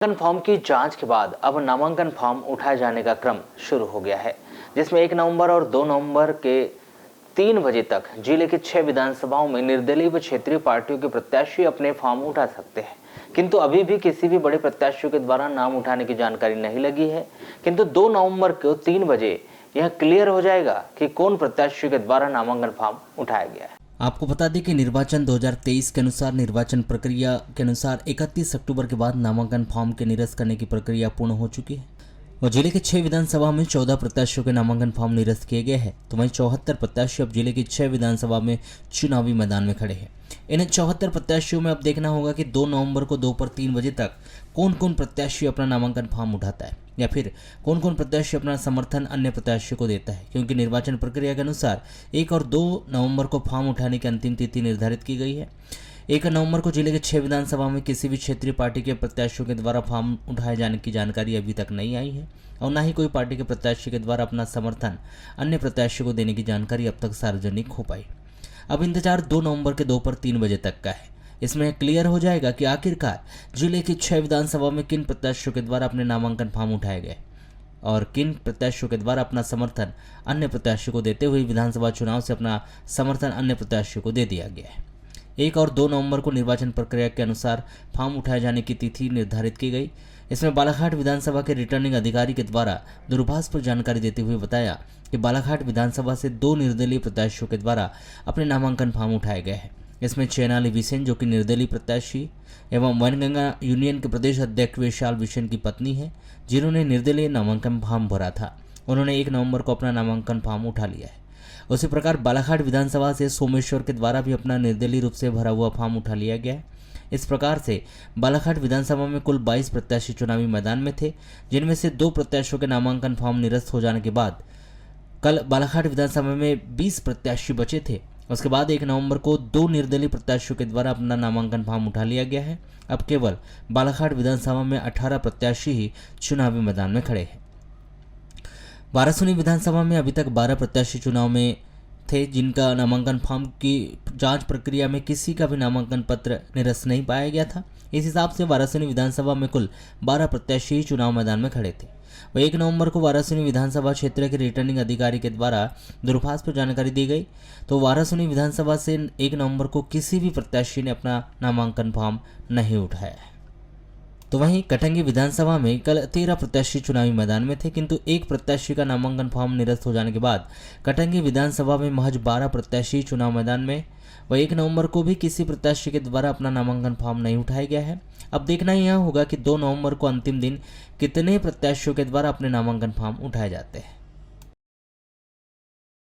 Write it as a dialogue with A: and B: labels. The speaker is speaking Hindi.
A: नामांकन फॉर्म की जांच के बाद अब नामांकन फॉर्म उठाए जाने का क्रम शुरू हो गया है, जिसमें 1 नवंबर और 2 नवंबर के 3 बजे तक जिले की 6 विधानसभाओं में निर्दलीय व क्षेत्रीय पार्टियों के प्रत्याशी अपने फॉर्म उठा सकते हैं। किंतु अभी भी किसी भी बड़े प्रत्याशियों के द्वारा नाम उठाने की जानकारी नहीं लगी है। किंतु 2 नवंबर को 3 बजे यह क्लियर हो जाएगा कि कौन प्रत्याशियों के द्वारा नामांकन फॉर्म उठाया गया है।
B: आपको बता दें कि निर्वाचन 2023 के अनुसार निर्वाचन प्रक्रिया के अनुसार 31 अक्टूबर के बाद नामांकन फॉर्म के निरस्त करने की प्रक्रिया पूर्ण हो चुकी है और जिले के 6 विधानसभा में 14 प्रत्याशियों के नामांकन फॉर्म निरस्त किए गए हैं। तो वहीं 74 प्रत्याशी अब जिले की 6 विधानसभा में चुनावी मैदान में खड़े हैं। इन 74 प्रत्याशियों में अब देखना होगा कि 2 नवंबर को दोपहर 3 बजे तक कौन कौन प्रत्याशी अपना नामांकन फॉर्म उठाता है या फिर कौन कौन प्रत्याशी अपना समर्थन अन्य प्रत्याशियों को देता है, क्योंकि निर्वाचन प्रक्रिया के अनुसार 1 और 2 नवंबर को फॉर्म उठाने की अंतिम तिथि निर्धारित की गई है। 1 नवंबर को जिले के 6 विधानसभा में किसी भी क्षेत्रीय पार्टी के प्रत्याशियों के द्वारा फॉर्म उठाए जाने की जानकारी अभी तक नहीं आई है और न ही कोई पार्टी के प्रत्याशी के द्वारा अपना समर्थन अन्य प्रत्याशियों को देने की जानकारी अब तक सार्वजनिक हो पाई। अब इंतजार 2 नवंबर के दोपहर 3 बजे तक का है। इसमें क्लियर हो जाएगा कि आखिरकार जिले की 6 विधानसभा में किन प्रत्याशियों के द्वारा अपने नामांकन फॉर्म उठाए गए और किन प्रत्याशियों के द्वारा अपना समर्थन अन्य प्रत्याशियों को देते हुए विधानसभा चुनाव से अपना समर्थन अन्य प्रत्याशियों को दे दिया गया है। 1 और 2 नवंबर को निर्वाचन प्रक्रिया के अनुसार फॉर्म उठाए जाने की तिथि निर्धारित की गई। इसमें बालाघाट विधानसभा के रिटर्निंग अधिकारी के द्वारा दूरभाष पर जानकारी देते हुए बताया कि बालाघाट विधानसभा से 2 निर्दलीय प्रत्याशियों के द्वारा अपने नामांकन फॉर्म उठाए गए हैं। इसमें चेनाली विसेन जो कि निर्दलीय प्रत्याशी एवं वनगंगा यूनियन के प्रदेश अध्यक्ष विशाल विसेन की पत्नी है, जिन्होंने निर्दलीय नामांकन फॉर्म भरा था, उन्होंने 1 नवंबर को अपना नामांकन फॉर्म उठा लिया है। उसी प्रकार बालाघाट विधानसभा से सोमेश्वर के द्वारा भी अपना निर्दलीय रूप से भरा हुआ फॉर्म उठा लिया गया है। इस प्रकार से बालाघाट विधानसभा में कुल 22 प्रत्याशी चुनावी मैदान में थे, जिनमें से 2 प्रत्याशियों के नामांकन फॉर्म निरस्त हो जाने के बाद कल बालाघाट विधानसभा में 20 प्रत्याशी बचे थे। उसके बाद 1 नवंबर को 2 निर्दलीय प्रत्याशियों के द्वारा अपना नामांकन फॉर्म उठा लिया गया है। अब केवल बालाघाट विधानसभा में 18 प्रत्याशी ही चुनावी मैदान में खड़े हैं। वारासुनी विधानसभा में अभी तक 12 प्रत्याशी चुनाव में थे, जिनका नामांकन फॉर्म की जांच प्रक्रिया में किसी का भी नामांकन पत्र निरस्त नहीं पाया गया था। इस हिसाब से वारासुनी विधानसभा में कुल 12 प्रत्याशी ही चुनाव मैदान में खड़े थे। वह 1 नवंबर को वारासुनी विधानसभा क्षेत्र के रिटर्निंग अधिकारी के द्वारा दूरभाष पर जानकारी दी गई, तो वारासुनी विधानसभा से 1 नवंबर को किसी भी प्रत्याशी ने अपना नामांकन फॉर्म नहीं उठाया है। तो वहीं कटंगी विधानसभा में कल 13 प्रत्याशी चुनावी मैदान में थे, किंतु एक प्रत्याशी का नामांकन फॉर्म निरस्त हो जाने के बाद कटंगी विधानसभा में महज 12 प्रत्याशी चुनाव मैदान में। वह 1 नवंबर को भी किसी प्रत्याशी के द्वारा अपना नामांकन फॉर्म नहीं उठाया गया है। अब देखना यह होगा कि 2 नवंबर को अंतिम दिन कितने प्रत्याशियों के द्वारा अपने नामांकन फॉर्म उठाए जाते हैं।